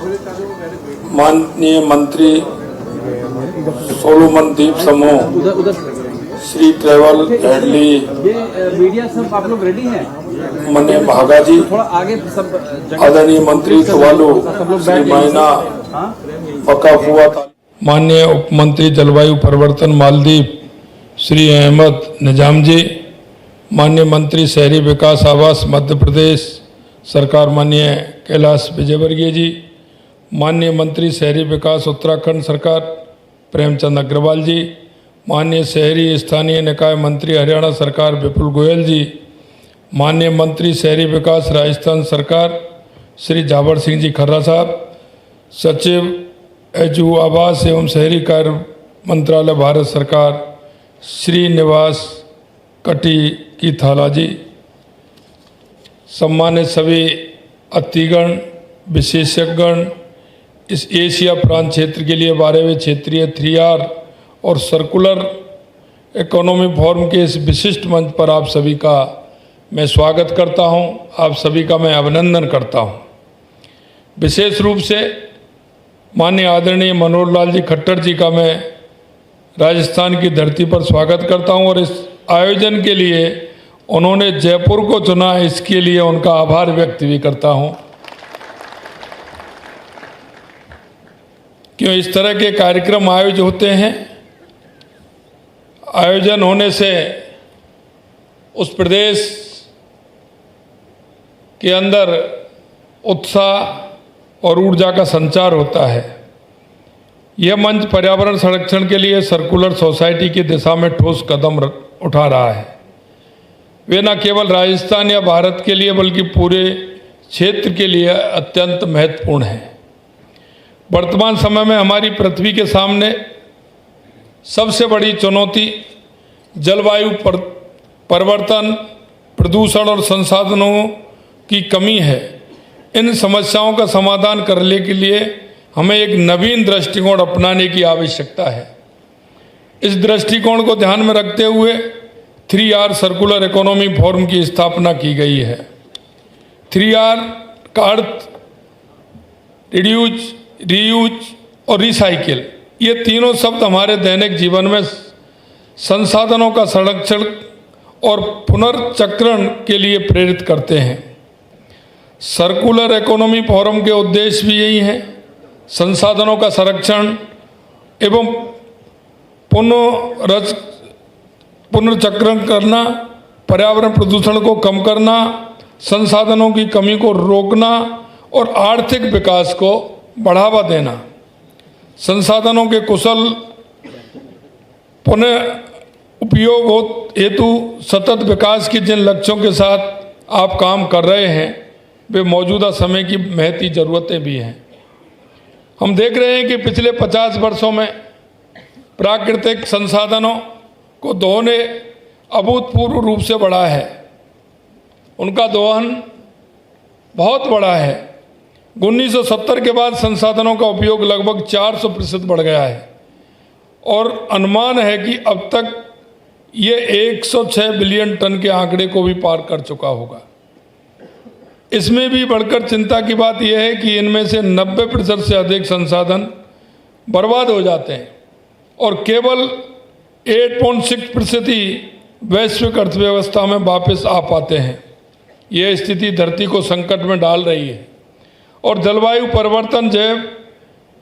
माननीय मंत्री सोलोमन द्वीप समूह श्री ट्रेवल हैडली मीडिया सब आप लोग रेडी हैं? मने भागा जी, थोड़ा आगे सब आदरणीय मंत्री तुवालू श्री मायना बकाफुआ, माननीय उप मंत्री जलवायु परिवर्तन मालदीव श्री अहमद निजाम जी, माननीय मंत्री शहरी विकास आवास मध्य प्रदेश सरकार माननीय कैलाश विजयवर्गीय जी, माननीय मंत्री शहरी विकास उत्तराखंड सरकार प्रेमचंद अग्रवाल जी, माननीय शहरी स्थानीय निकाय मंत्री हरियाणा सरकार विपुल गोयल जी, माननीय मंत्री शहरी विकास राजस्थान सरकार श्री जावर सिंह जी खर्रा साहब, सचिव एचयू आवास एवं शहरी कार्य मंत्रालय भारत सरकार श्री निवास कटी की थाला जी, सम्मानित सभी अतिथिगण, विशेषज्ञगण, इस एशिया प्रांत क्षेत्र के लिए 12वें क्षेत्रीय 3R और सर्कुलर इकोनॉमी फोरम के इस विशिष्ट मंच पर आप सभी का मैं स्वागत करता हूं, आप सभी का मैं अभिनंदन करता हूं। विशेष रूप से माननीय आदरणीय मनोहर लाल जी खट्टर जी का मैं राजस्थान की धरती पर स्वागत करता हूं और इस आयोजन के लिए उन्होंने जयपुर को चुना, इसके लिए उनका आभार व्यक्त भी करता हूं। क्यों इस तरह के कार्यक्रम आयोजित होते हैं, आयोजन होने से उस प्रदेश के अंदर उत्साह और ऊर्जा का संचार होता है। यह मंच पर्यावरण संरक्षण के लिए सर्कुलर सोसाइटी की दिशा में ठोस कदम उठा रहा है। वे न केवल राजस्थान या भारत के लिए बल्कि पूरे क्षेत्र के लिए अत्यंत महत्वपूर्ण है। वर्तमान समय में हमारी पृथ्वी के सामने सबसे बड़ी चुनौती जलवायु परिवर्तन, प्रदूषण और संसाधनों की कमी है। इन समस्याओं का समाधान करने के लिए हमें एक नवीन दृष्टिकोण अपनाने की आवश्यकता है। इस दृष्टिकोण को ध्यान में रखते हुए 3R सर्कुलर इकोनॉमी फोरम की स्थापना की गई है। 3R का अर्थ रिड्यूस, रीयूज और रिसाइकिल, ये तीनों शब्द हमारे दैनिक जीवन में संसाधनों का संरक्षण और पुनर्चक्रण के लिए प्रेरित करते हैं। सर्कुलर इकोनॉमी फोरम के उद्देश्य भी यही हैं: संसाधनों का संरक्षण एवं पुनर्चक्रण करना, पर्यावरण प्रदूषण को कम करना, संसाधनों की कमी को रोकना और आर्थिक विकास को बढ़ावा देना। संसाधनों के कुशल पुनः उपयोग हेतु सतत विकास के जिन लक्ष्यों के साथ आप काम कर रहे हैं, वे मौजूदा समय की महती ज़रूरतें भी हैं। हम देख रहे हैं कि पिछले 50 वर्षों में प्राकृतिक संसाधनों को दोहने अभूतपूर्व रूप से बढ़ा है। उनका दोहन बहुत बड़ा है। 1970 के बाद संसाधनों का उपयोग लगभग 400% बढ़ गया है और अनुमान है कि अब तक ये 106 बिलियन टन के आंकड़े को भी पार कर चुका होगा। इसमें भी बढ़कर चिंता की बात यह है कि इनमें से 90% से अधिक संसाधन बर्बाद हो जाते हैं और केवल 8.6% ही वैश्विक अर्थव्यवस्था में वापस आ पाते हैं। यह स्थिति धरती को संकट में डाल रही है और जलवायु परिवर्तन, जैव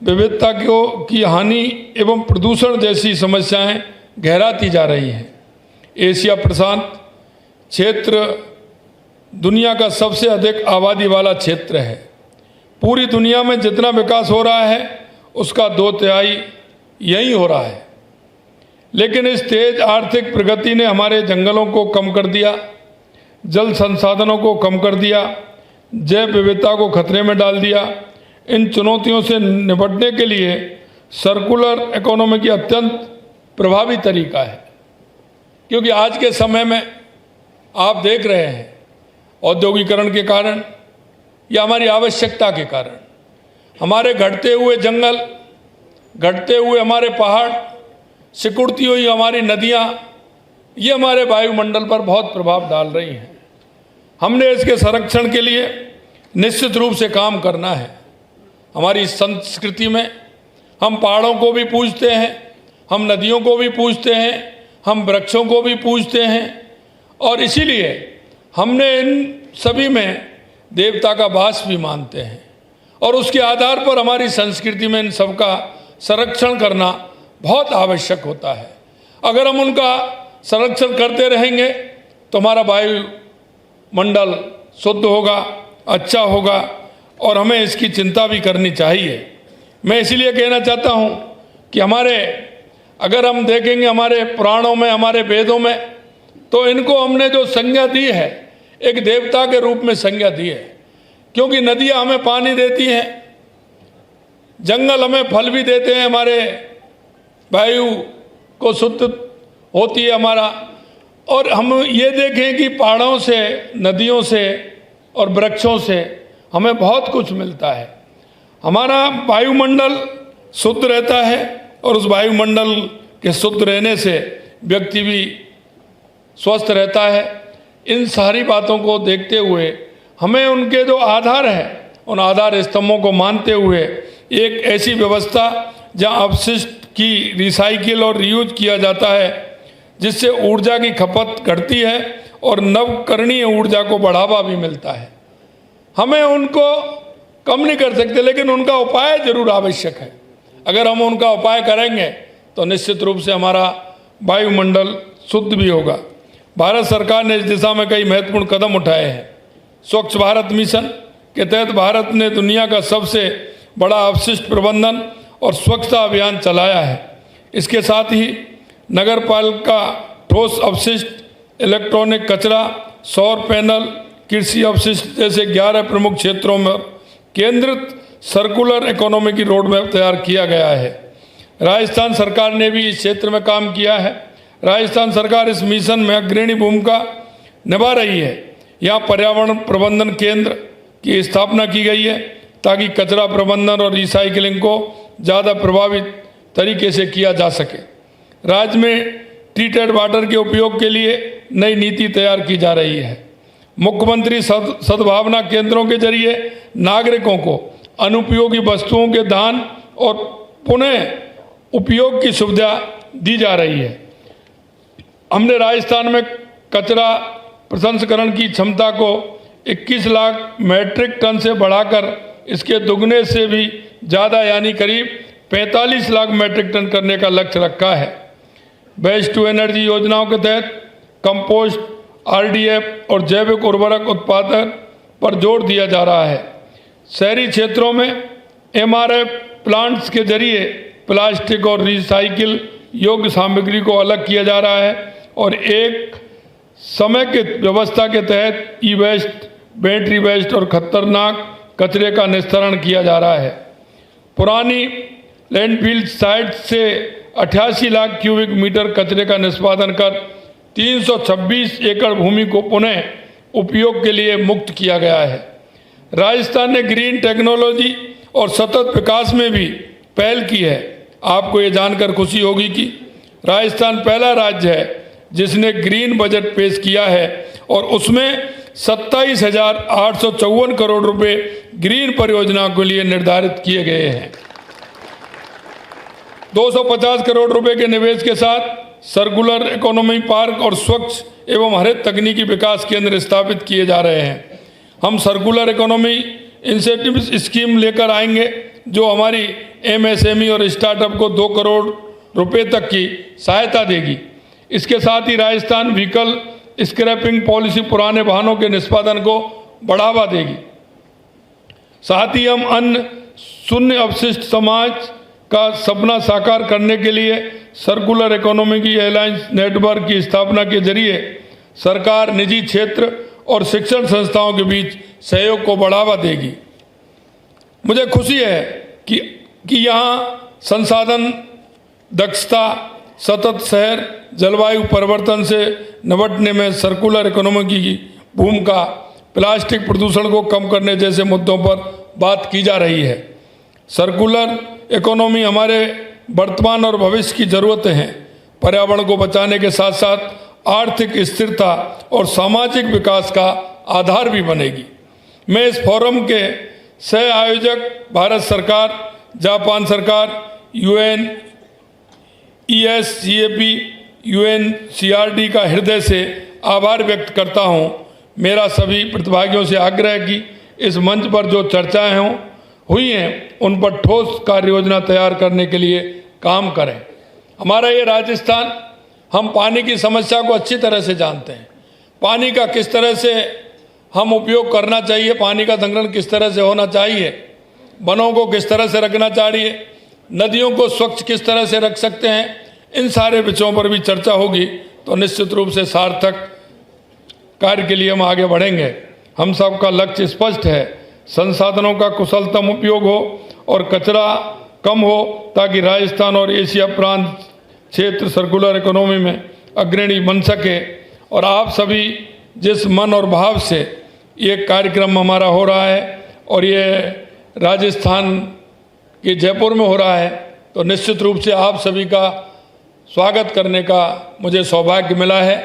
विविधता की हानि एवं प्रदूषण जैसी समस्याएं गहराती जा रही हैं। एशिया प्रशांत क्षेत्र दुनिया का सबसे अधिक आबादी वाला क्षेत्र है। पूरी दुनिया में जितना विकास हो रहा है उसका 2/3 यहीं हो रहा है। लेकिन इस तेज आर्थिक प्रगति ने हमारे जंगलों को कम कर दिया, जल संसाधनों को कम कर दिया, जैव विविधता को खतरे में डाल दिया। इन चुनौतियों से निपटने के लिए सर्कुलर इकोनॉमी की अत्यंत प्रभावी तरीका है, क्योंकि आज के समय में आप देख रहे हैं औद्योगिकरण के कारण या हमारी आवश्यकता के कारण हमारे घटते हुए जंगल, घटते हुए हमारे पहाड़, सिकुड़ती हुई हमारी नदियाँ, ये हमारे वायुमंडल पर बहुत प्रभाव डाल रही हैं। हमने इसके संरक्षण के लिए निश्चित रूप से काम करना है। हमारी संस्कृति में हम पहाड़ों को भी पूजते हैं, हम नदियों को भी पूजते हैं, हम वृक्षों को भी पूजते हैं और इसीलिए हमने इन सभी में देवता का वास भी मानते हैं और उसके आधार पर हमारी संस्कृति में इन सबका संरक्षण करना बहुत आवश्यक होता है। अगर हम उनका संरक्षण करते रहेंगे तो हमारा वायुमंडल शुद्ध होगा, अच्छा होगा और हमें इसकी चिंता भी करनी चाहिए। मैं इसीलिए कहना चाहता हूँ कि अगर हम देखेंगे हमारे पुराणों में, हमारे वेदों में, तो इनको हमने जो संज्ञा दी है एक देवता के रूप में संज्ञा दी है, क्योंकि नदियाँ हमें पानी देती हैं, जंगल हमें फल भी देते हैं, हमारे वायु को शुद्ध होती है हमारा। और हम ये देखें कि पहाड़ों से, नदियों से और वृक्षों से हमें बहुत कुछ मिलता है। हमारा वायुमंडल शुद्ध रहता है और उस वायुमंडल के शुद्ध रहने से व्यक्ति भी स्वस्थ रहता है। इन सारी बातों को देखते हुए हमें उनके जो आधार हैं उन आधार स्तंभों को मानते हुए एक ऐसी व्यवस्था जहां अपशिष्ट की रिसाइकिल और रीयूज किया जाता है, जिससे ऊर्जा की खपत घटती है और नवकरणीय ऊर्जा को बढ़ावा भी मिलता है। हमें उनको कम नहीं कर सकते, लेकिन उनका उपाय जरूर आवश्यक है। अगर हम उनका उपाय करेंगे तो निश्चित रूप से हमारा वायुमंडल शुद्ध भी होगा। भारत सरकार ने इस दिशा में कई महत्वपूर्ण कदम उठाए हैं। स्वच्छ भारत मिशन के तहत भारत ने दुनिया का सबसे बड़ा अपशिष्ट प्रबंधन और स्वच्छता अभियान चलाया है। इसके साथ ही नगर पालिका ठोस अपशिष्ट, इलेक्ट्रॉनिक कचरा, सौर पैनल, कृषि अपशिष्ट जैसे 11 प्रमुख क्षेत्रों में केंद्रित सर्कुलर इकोनॉमी की रोड मैप तैयार किया गया है। राजस्थान सरकार ने भी इस क्षेत्र में काम किया है। राजस्थान सरकार इस मिशन में अग्रणी भूमिका निभा रही है। यहाँ पर्यावरण प्रबंधन केंद्र की स्थापना की गई है ताकि कचरा प्रबंधन और रिसाइकलिंग को ज़्यादा प्रभावित तरीके से किया जा सके। राज्य में ट्रीटेड वाटर के उपयोग के लिए नई नीति तैयार की जा रही है। मुख्यमंत्री सद्भावना केंद्रों के जरिए नागरिकों को अनुपयोगी वस्तुओं के दान और पुनः उपयोग की सुविधा दी जा रही है। हमने राजस्थान में कचरा प्रसंस्करण की क्षमता को 21 लाख मैट्रिक टन से बढ़ाकर इसके दुगने से भी ज़्यादा यानी करीब 45 लाख मैट्रिक टन करने का लक्ष्य रखा है। वेस्ट टू एनर्जी योजनाओं के तहत कंपोस्ट, आरडीएफ और जैविक उर्वरक उत्पादन पर जोर दिया जा रहा है। शहरी क्षेत्रों में एमआरएफ प्लांट्स के जरिए प्लास्टिक और रिसाइकिल योग्य सामग्री को अलग किया जा रहा है और एक समेकित व्यवस्था के तहत ई वेस्ट, बैटरी वेस्ट और खतरनाक कचरे का निस्तारण किया जा रहा है। पुरानी लैंडफिल साइट से 88 लाख क्यूबिक मीटर कचरे का निष्पादन कर 326 एकड़ भूमि को पुनः उपयोग के लिए मुक्त किया गया है। राजस्थान ने ग्रीन टेक्नोलॉजी और सतत विकास में भी पहल की है। आपको ये जानकर खुशी होगी कि राजस्थान पहला राज्य है जिसने ग्रीन बजट पेश किया है और उसमें 27,854 करोड़ रुपए ग्रीन परियोजनाओं के लिए निर्धारित किए गए हैं। 250 करोड़ रुपए के निवेश के साथ सर्कुलर इकोनॉमी पार्क और स्वच्छ एवं हरित तकनीकी विकास केंद्र स्थापित किए जा रहे हैं। हम सर्कुलर इकोनॉमी इंसेंटिव स्कीम लेकर आएंगे जो हमारी एमएसएमई और स्टार्टअप को 2 करोड़ रुपए तक की सहायता देगी। इसके साथ ही राजस्थान व्हीकल स्क्रैपिंग पॉलिसी पुराने वाहनों के निष्पादन को बढ़ावा देगी। साथ ही हम अन्य शून्य अपशिष्ट समाज का सपना साकार करने के लिए सर्कुलर इकोनॉमी की अलायंस नेटवर्क की स्थापना के जरिए सरकार, निजी क्षेत्र और शिक्षण संस्थाओं के बीच सहयोग को बढ़ावा देगी। मुझे खुशी है कि यहाँ संसाधन दक्षता, सतत शहर, जलवायु परिवर्तन से निपटने में सर्कुलर इकोनॉमी की भूमिका, प्लास्टिक प्रदूषण को कम करने जैसे मुद्दों पर बात की जा रही है। सर्कुलर इकोनॉमी हमारे वर्तमान और भविष्य की ज़रूरतें हैं। पर्यावरण को बचाने के साथ साथ आर्थिक स्थिरता और सामाजिक विकास का आधार भी बनेगी। मैं इस फोरम के सह आयोजक भारत सरकार, जापान सरकार, UN, ESCAP, UNCRD का हृदय से आभार व्यक्त करता हूं। मेरा सभी प्रतिभागियों से आग्रह है कि इस मंच पर जो चर्चाएं हुई हैं उन पर ठोस कार्य योजना तैयार करने के लिए काम करें। हमारा ये राजस्थान, हम पानी की समस्या को अच्छी तरह से जानते हैं। पानी का किस तरह से हम उपयोग करना चाहिए, पानी का संग्रहण किस तरह से होना चाहिए, वनों को किस तरह से रखना चाहिए, नदियों को स्वच्छ किस तरह से रख सकते हैं, इन सारे विषयों पर भी चर्चा होगी तो निश्चित रूप से सार्थक कार्य के लिए हम आगे बढ़ेंगे। हम सबका लक्ष्य स्पष्ट है, संसाधनों का कुशलतम उपयोग हो और कचरा कम हो ताकि राजस्थान और एशिया प्रांत क्षेत्र सर्कुलर इकोनॉमी में अग्रणी बन सके। और आप सभी जिस मन और भाव से ये कार्यक्रम हमारा हो रहा है और ये राजस्थान के जयपुर में हो रहा है, तो निश्चित रूप से आप सभी का स्वागत करने का मुझे सौभाग्य मिला है।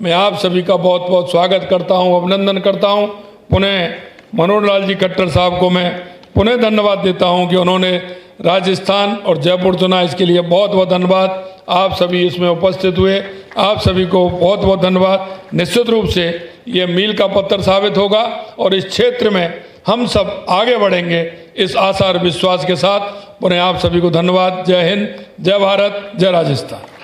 मैं आप सभी का बहुत बहुत स्वागत करता हूं, अभिनंदन करता हूं। पुनः मनोहर लाल जी खट्टर साहब को मैं पुनः धन्यवाद देता हूं कि उन्होंने राजस्थान और जयपुर चुना, इसके लिए बहुत बहुत धन्यवाद। आप सभी इसमें उपस्थित हुए, आप सभी को बहुत बहुत धन्यवाद। निश्चित रूप से ये मील का पत्थर साबित होगा और इस क्षेत्र में हम सब आगे बढ़ेंगे, इस आशा और विश्वास के साथ पुनः आप सभी को धन्यवाद। जय हिंद, जय भारत, जय राजस्थान।